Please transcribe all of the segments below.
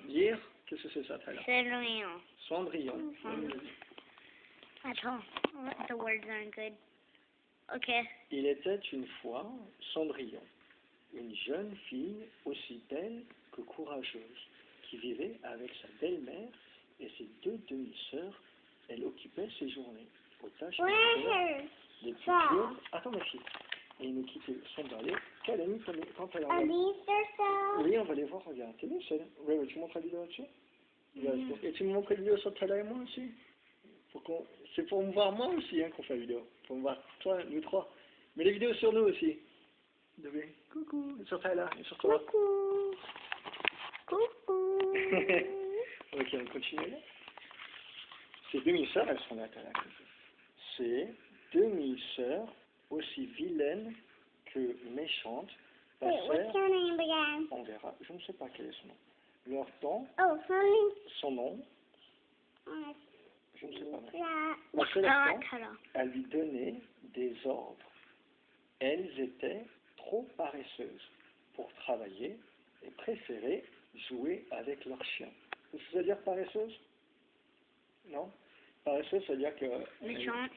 Lire, qu'est-ce que c'est ça, Tyler? Cendrillon. Cendrillon. Attends, the words aren't good. Okay. Il était une fois Cendrillon, une jeune fille aussi belle que courageuse, qui vivait avec sa belle-mère et ses deux demi-sœurs. Elle occupait ses journées aux tâches les plus dures. Attends ma fille. Et il ne quittait son balai qu'à la nuit quand elle arrivait. Oui, on va les voir, regarde. T'es bien, celle-là. Ouais, tu montres la vidéo là-dessus? Et tu me montres la vidéo sur Tala et moi aussi? C'est pour me voir moi aussi hein, qu'on fait la vidéo. Pour me voir toi, nous trois. Mais les vidéos sur nous aussi. Bébé. Coucou. Et sur Tala et sur toi. Coucou. Coucou. Ok, on continue là. Ces demi-sœurs, elles sont là, Tala. Ces demi-sœurs, aussi vilaines que méchantes, passèrent, on verra, je ne sais pas quel est son nom, leur temps, son nom, je ne sais pas, passaient leur temps à lui donner des ordres. Elles étaient trop paresseuses pour travailler et préféraient jouer avec leurs chiens. Qu'est-ce que ça veut dire paresseuse? Non? Paresseuse, ça veut dire que... Méchante.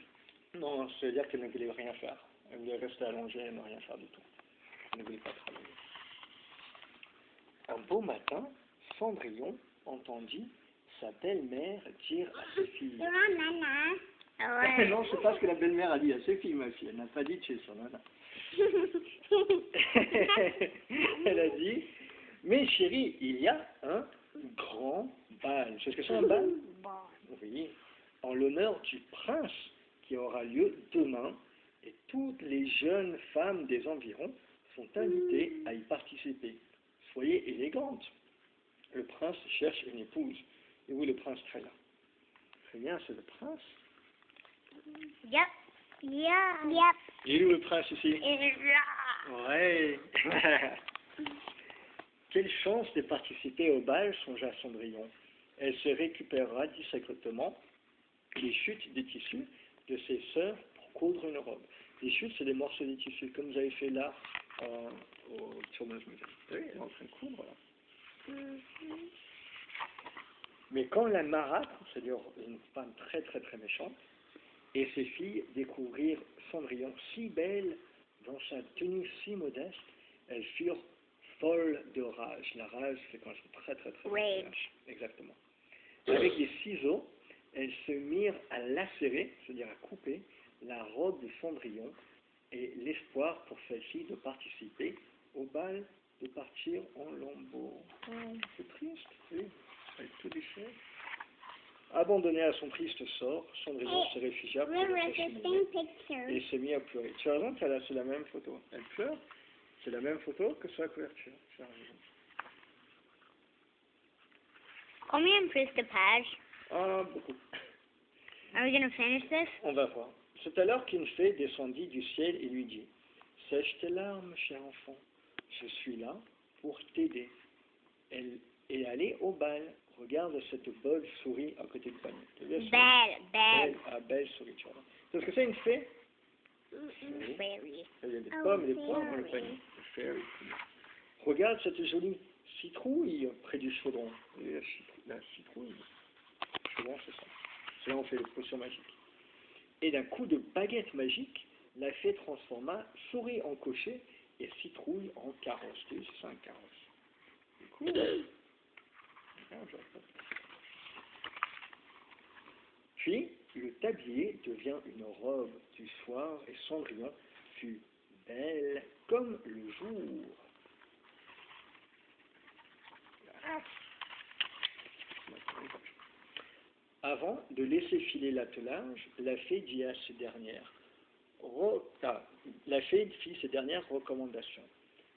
Non, ça veut dire qu'elle ne voulait rien faire. Elle voulait rester allongée et ne rien faire du tout. Elle ne voulait pas travailler. Un beau matin, Cendrillon entendit sa belle-mère dire à ses filles... Ouais. Non, c'est pas ce que la belle-mère a dit à ses filles, ma fille. Elle n'a pas dit de chez son nana. Elle a dit, mais chérie, il y a un grand bal. C'est ce que c'est un bal? Oui. En l'honneur du prince qui aura lieu demain, et toutes les jeunes femmes des environs sont invitées à y participer. Soyez élégantes. Le prince cherche une épouse. Et où est le prince très là? Très bien, c'est le prince. Yep. Yep. Et où le prince ici? Ouais. Quelle chance de participer au bal, songea Cendrillon. Elle se récupérera discrètement les chutes des tissus de ses sœurs pour coudre une robe. Les chutes, c'est des morceaux de tissu, comme vous avez fait là au tournage musée. Oui, elle est en train de coudre là. Mais quand la marâtre, c'est-à-dire une femme très très très méchante, et ses filles découvrirent Cendrillon si belle, dans sa tenue si modeste, elles furent folles de rage. La rage, c'est quand je suis très très très rage. Exactement. Avec des ciseaux, elles se mirent à lacérer, c'est-à-dire à couper, la robe de Cendrillon et l'espoir pour celle-ci de participer au bal, de partir en lambeaux. C'est triste, oui, avec tout déchiré. Abandonné à son triste sort, Cendrillon se réfugia près de sa cheminée et se mit à pleurer. Tu as raison, c'est la même photo. Elle pleure, c'est la même photo que sur la couverture. Tu as raison. Combien plus de pages? Ah, beaucoup. Are we going to finish this? On va voir. C'est alors qu'une fée descendit du ciel et lui dit, « Sèche tes larmes, cher enfant, je suis là pour t'aider. » Elle est allée au bal. Regarde cette belle souris à côté du panier. Belle. Belle souris, tu vois. C'est ce que c'est une fée? Fairy. Il y a des pommes et des poires dans le panier. Fairy. Regarde cette jolie citrouille près du chaudron. La citrouille. Le chaudron, c'est ça. C'est là où on fait les potions magiques. Et d'un coup de baguette magique, la fée transforma souris en cocher et citrouille en carrosse. Tu sais, c'est ça un carrosse. C'est cool. Puis, le tablier devient une robe du soir et Cendrillon fut belle comme le jour. Avant de laisser filer l'attelage, la fée dit à ces dernières, la fée fit ces dernières recommandations.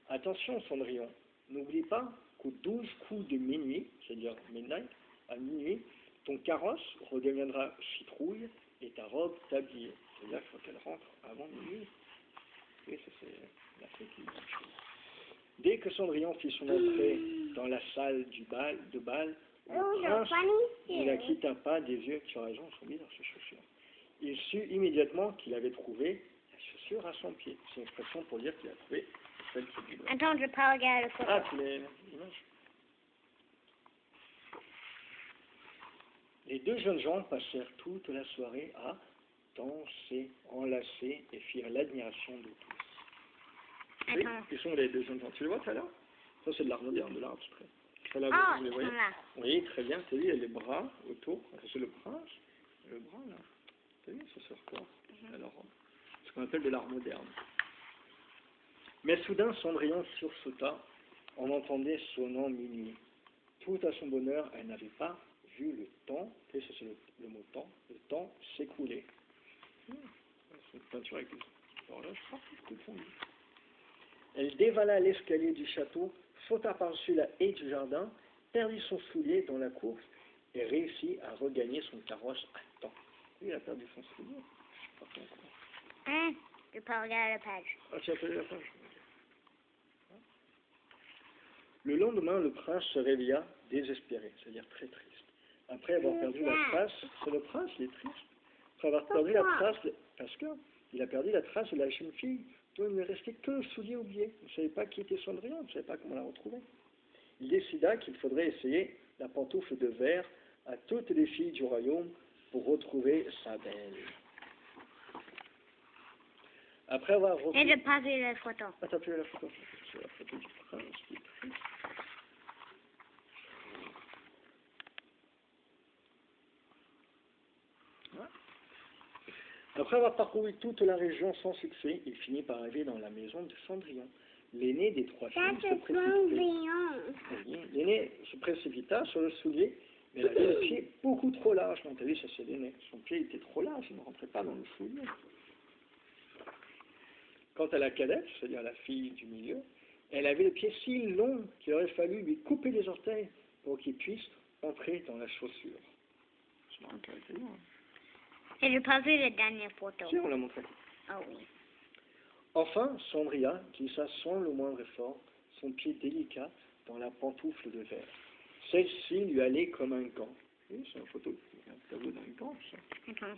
Attention, Cendrillon, n'oublie pas qu'aux 12 coups de minuit, c'est-à-dire midnight, à minuit, ton carrosse redeviendra citrouille et ta robe tablier. C'est-à-dire qu'il faut qu'elle rentre avant minuit. Oui, ça c'est la fée qui dit quelque chose. Dès que Cendrillon fit son entrée dans la salle de bal, le prince ne la quitta pas des yeux. Tu as raison, elles sont bizarres ces chaussures. Il sut immédiatement qu'il avait trouvé la chaussure à son pied. C'est une expression pour dire qu'il a trouvé celle qui lui doit. Attends, je peux regarder le photo. Ah, tu l'as l'image? Les deux jeunes gens passèrent toute la soirée à danser, enlacer et firent l'admiration de tous. Oui, Attends. qui sont les deux jeunes gens? Tu les vois tout à l'heure? Ça, c'est de l'art moderne, de l'art abstrait. Ça, là, Ah, vous les ils voyez? sont là. Oui, très bien. Tu as vu, il y a les bras autour. Ça, c'est le prince. Le bras, là. Tu as vu, ça se record. Alors, ce qu'on appelle de l'art moderne. Mais soudain, Cendrillon sursauta. On entendait sonnant minuit. Tout à son bonheur, elle n'avait pas vu le temps, et ça c'est le mot temps, le temps s'écouler. C'est une peinture avec l'horloge, tout fondu. Elle dévala l'escalier du château, sauta par-dessus la haie du jardin, perdit son soulier dans la course et réussit à regagner son carrosse à temps. Oui, il a perdu son soulier. Je sais pas pourquoi. Hein? Je peux regarder la page. Ah, tu as perdu la page. Le lendemain, le prince se réveilla désespéré, c'est-à-dire très triste. Après avoir perdu la trace, c'est le prince, il est triste. Après avoir perdu la trace, parce que il a perdu la trace de la jeune fille, dont il ne restait que le soulier oublié. Il ne savait pas qui était Cendrillon, il ne savait pas comment la retrouver. Il décida qu'il faudrait essayer la pantoufle de verre à toutes les filles du royaume pour retrouver sa belle. Après avoir repris... Et j'ai pas vu la photo. Ah, t'as plus la photo. C'est la photo du prince qui est triste. Après avoir parcouru toute la région sans succès, il finit par arriver dans la maison de Cendrillon. L'aîné des trois filles se précipita. L'aîné se précipita sur le soulier, mais elle avait le pied beaucoup trop large. Donc, t'as vu, ça c'est l'aîné. Son pied était trop large, il ne rentrait pas dans le soulier. Quant à la cadette, c'est-à-dire la fille du milieu, elle avait le pied si long qu'il aurait fallu lui couper les orteils pour qu'il puisse entrer dans la chaussure. C'est marrant qu'elle était loin. Et j'ai pas vu la dernière photo. Si, on l'a montré. Ah oui. Enfin, Cendrillon glissa sans le moindre effort son pied délicat dans la pantoufle de verre. Celle-ci lui allait comme un gant. Oui, c'est une photo, un tableau d'un gant, ça. Attends.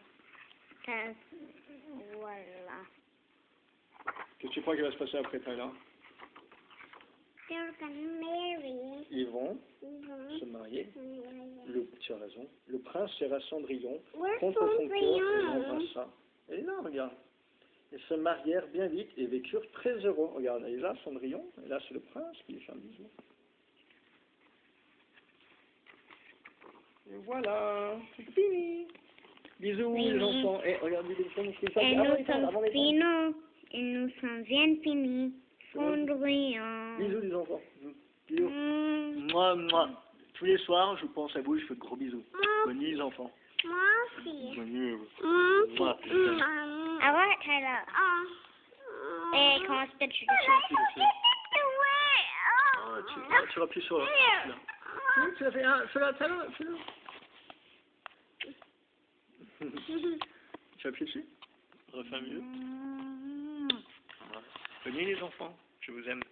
Voilà. Qu'est-ce que tu crois qu'il va se passer après Tyler? They're gonna marry. Ils vont se marier. Tu as raison. Le prince serra Cendrillon contre son cœur et l'embrassa. Et là, regarde. Ils se marièrent bien vite et vécurent très heureux. Regarde, et là, Cendrillon, et là, c'est le prince qui lui fait un bisou. Et voilà, c'est fini. Bisous, les enfants. Et regarde, les enfants, Et nous sommes finis. Et nous sommes bien finis. Cendrillon. Bisous, les enfants. Bisous. Moi. Tous les soirs, je pense à vous, je fais de gros bisous. Bonne nuit, les enfants. Moi aussi. Bonne nuit. Moi. I want Tyler. Et comment se fait-tu Tu appuies sur là. Oui, tu as fait un. Celui-là. Tu appuies dessus? Refais mieux. Bonne nuit, les enfants. Je vous aime.